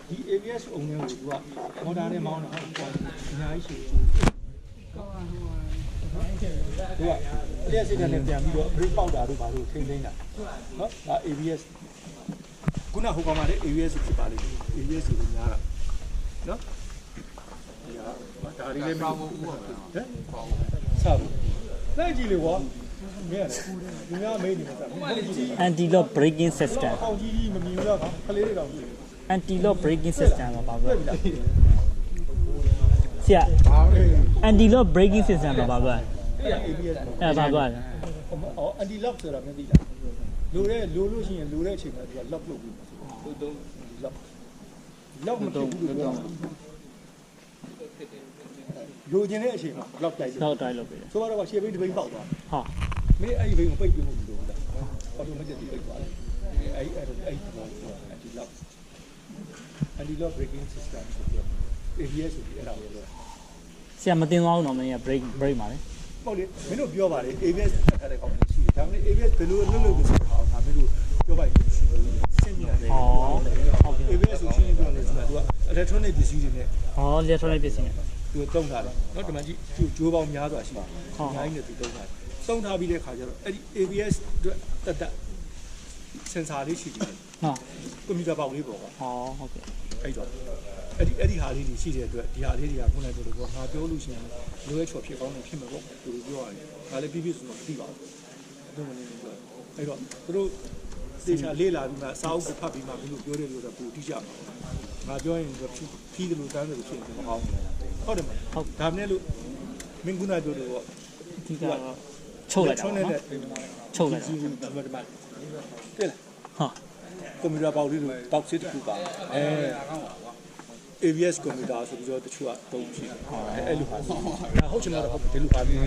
ဒီ ABS အုံနဲ့ကိုကမော်တာနဲ့မောင်းတာအများကြီးရှိတယ်ဒီကလျှက်စစ်တဲ့နဲ့ပြန်ပြီးတော့ brake ပေါက်တာတို့ဘာလို့ထိန်းသိမ်းတာနော်ဒါ ABS ခုနဟိုကောင်မလေး ABS ဖြစ်ပါလိမ့်မယ် ABS ကိုများတာနော်ဒါလေးလည်းမဟုတ်ဘူးဟမ်ဆောက်လိုက်ကြည့်လေကွာမင်းရတယ်ဒီများမေးနေမှာစား anti-lock braking system ပေါင်ကြီးမမြင်တော့ခလေးတွေတောင်ကြည့် anti-lock braking system ပါပါဆရာ anti-lock braking system ပါပါပါပါပါ anti-lock ဆိုတာမသိလားလိုလို့ရှိရင်လိုတဲ့အချိန်မှာသူက lock လုပ်ပြီးlock မလုပ်ဘူးလို့ပြောလိုချင်တဲ့အချိန်မှာ lock တိုက်တယ် lock တိုက်လုပ်ပြီဆိုတော့ရှေ့ဘိန်းတစ်ဘိန်းပေါက်သွားဟာမင်းအဲ့ဒီဘိန်းကိုပိတ်ပြဖို့လိုလားautomatic ပိတ်သွားတယ်အဲ့ anti-lock anti-lock braking system ဆိုပြီး ABS ဆိုပြီးအဲ့ဒါကိုပြောဆရာမတင်သွားဘူးနော်မင်းက break ပါလေဟုတ်လေမင်းတို့ပြောပါလေ ABS ဆက်ထားတဲ့ကောင်တွေရှိတယ်ဒါပေမဲ့ ABS ဘယ်လိုလုပ်လို့ဆိုတော့ဒါမင်းတို့ပြောပါရင်ရှိတယ်ရှင်းပြရတယ်ဟုတ်ကဲ့ ABS ကိုရှင်းပြလို့ဆိုတာသူက electronic ပစ္စည်းတွေနဲ့electronic ပစ္စည်းနဲ့သူတုံးထားတယ်နော်ဒီမှာကြည့်ဂျိုးပေါင်းများစွာရှိတယ်အများကြီးနဲ့သူတုံးထားတယ်တုံးထားပြီးတဲ့ခါကျတော့အဲ့ဒီ ABS အတွက်တက် sensor လေးရှိတယ်ဟာကွန်ပျူတာပေါက်လေးပေါ့ကွာဟုတ်ကဲ့အဲ့တော့အဲ့ဒီဟာလေးတွေရှိတဲ့အတွက်ဒီဟာလေးတွေကခုနကပြောလို့ငါပြောလို့ရှိရင်လိုရဲချော်ဖြစ်ကောင်းတယ်ဖြစ်မှာပေါ့သူတို့ပြောရတယ်ဒါလည်းပြဆိုတော့မသိပါဘူးတို့မနေဘူးအဲ့တော့သူတို့သေချာလေးလာပြီးမှစာအုပ်ကိုဖတ်ပြီးမှဘယ်လိုပြောတယ်လို့တော့ပူတိကျမှာငါပြောရင်ဖြီးတယ်လို့တန်းတယ်လို့ဖြစ်နေမှာဟုတ်တယ်မဟုတ်ဒါနဲ့လို့မင်းခုနပြောလို့ပေါ့ဒီကချုပ်လိုက်တာချုပ်လိုက်တာဒီမှာတဲ့လားဟာကွန်ပျူတာပေါက်လေးလို့ပေါက်စစ်တစ်ခုပါABS ကွန်ပျူတာဆိုပြီးတော့တချို့ကတုံးဖြစ်အဲ့လိုဟာဒါဟုတ်ချင်တော့ဟုတ်တယ်ဒီလိုပါမျိုး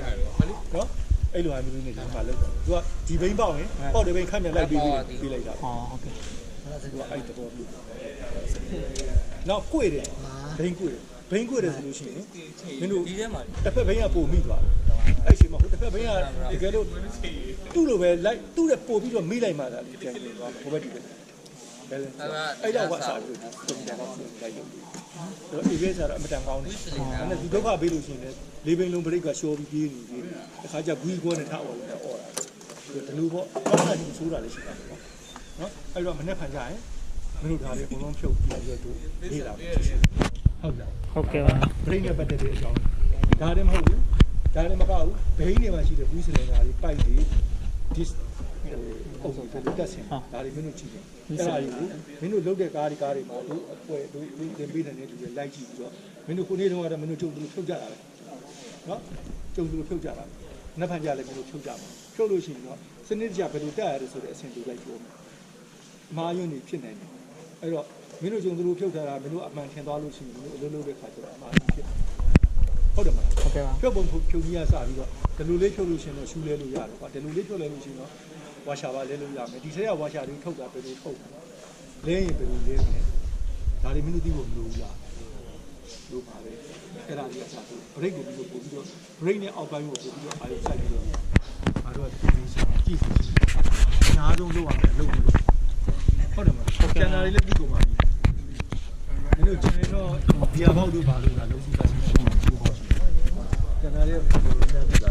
နော်အဲ့လိုဟာမျိုးနဲ့ဒီမှာလောက်သူကဒီဘိန်းပေါက်ရင်ပေါက်တဲ့ဘိန်းခန့်ပြန်လိုက်ပြီးလိုက်တာဟုတ်ကဲ့သူကအဲ့တော်မျိုးနောက်ကိုယ်တယ်ဘိန်းကိုယ်တယ်ဆိုလို့ရှိရင်မင်းတို့တစ်ဖက်ဘိန်းကပို့မိသွားတယ်အဲ့ချိန်မှာဟိုတစ်ဖက်ဘိန်းကတကယ်လို့သူ့လိုပဲလိုက်သူ့တဲ့ပို့ပြီးတော့မိလိုက်မှသာပြန်ပြန်သွားဟိုဘက်ဒီဘက်အဲ့တော့ဝါစားလို့ပုံစံတော့လိုက်လို့တော့ ABS ကတော့အမတန်ကောင်းတယ်။ဒါနဲ့ဒီဒုက္ခပေးလို့ရှိရင်လေဘိန်းလုံးဘရိတ်ကရှော့ပြီးပြေးနေပြီ။တစ်ခါကျဂွီးကွန်းနဲ့ထားအောင်လည်းអော်တာ။ဒီလိုပေါ့အောက်ကဒီဆိုးတာလည်းရှိတာပေါ့။နော်အဲ့တော့မနေ့ဖန်ကြရင်မင်းတို့ဒါလေးအကုန်လုံးဖြုတ်ပြီးတော့ရေးလာပြီ။ဟုတ်လား။ဟုတ်ကဲ့ပါ။ဘရိတ်နဲ့ပတ်သက်တဲ့အကြောင်းဒါလည်းမဟုတ်ဘူး။ဒါလည်းမကောက်ဘူး။ဘိန်းတွေမှာရှိတဲ့ဘူးစလင်ဓာတ်တွေပိုက်တွေဒီအုပ်စုတွေတက်ဆင်ဒါတွေမင်းတို့ကြည့်တယ်အဲ့ဒါကြီးမင်းတို့လုတ်တဲ့ကားတွေမှာတို့အပွဲတို့တင်ပေးတဲ့နေတူတွေလိုက်ကြည့်ပြီးတော့မင်းတို့ခုနေ့တုန်းကတော့မင်းတို့ကြုံသူဖြုတ်ကြတာပဲနော်ကြုံသူဖြုတ်ကြတာနှစ်ဖန်ကြလည်းမင်းတို့ဖြုတ်ကြမှာဖြုတ်လို့ရှိရင်တော့စနစ်တကျဘယ်လိုတက်ရတယ်ဆိုတဲ့အဆင့်တွေလိုက်ပြောမယ်အမှားယွင်းတွေဖြစ်နေတယ်အဲ့တော့မင်းတို့ကြုံသူဖြုတ်ထားတာမင်းတို့အမှန်ထင်သွားလို့ရှိရင်မင်းတို့အလုပ်လုပ်တဲ့ခါကျတော့အမှားကြီးဖြစ်ဟုတ်တယ်မလားဟုတ်ကဲ့ပါဖြုတ်ပုံဖြုတ်ကြီးရစပြီးတော့ဒီလိုလေးဖြုတ်လို့ရှိရင်တော့ရှူလဲလို့ရတယ်ကွာဒီလိုလေးဖြုတ်လဲလို့ရှိရင်တော့ဝါရှာပါလဲလို့ရမယ်ဒီထဲကဝါရှာလေးထုတ်တာပဲလို့ထုတ်လဲရင်ဘယ်လိုလဲမယ်ဒါလေးမင်းတို့သိဖို့မလိုဘူးလားလို့ပါပဲအဲ့ဒါလေးအစားဘရိတ်ကိုပြီးတော့ပို့ပြီးတော့ဘရိတ်နဲ့အောက်ပိုင်းကိုပို့ပြီးတော့အာရုံစိုက်ပြီးတော့အားတော့ဒီစကြည့်ညားဆုံးလုပ်ရမယ်လုပ်လို့ဟုတ်တယ်မလားကျန်တာလေးလည်းပြီးကုန်ပါပြီမင်းတို့ကျန်ရင်တော့ဘီယာဘောက်တို့ပါလို့လားလုံးစီတာရှိကျန်တာလေးဘယ်လိုလဲသိတာ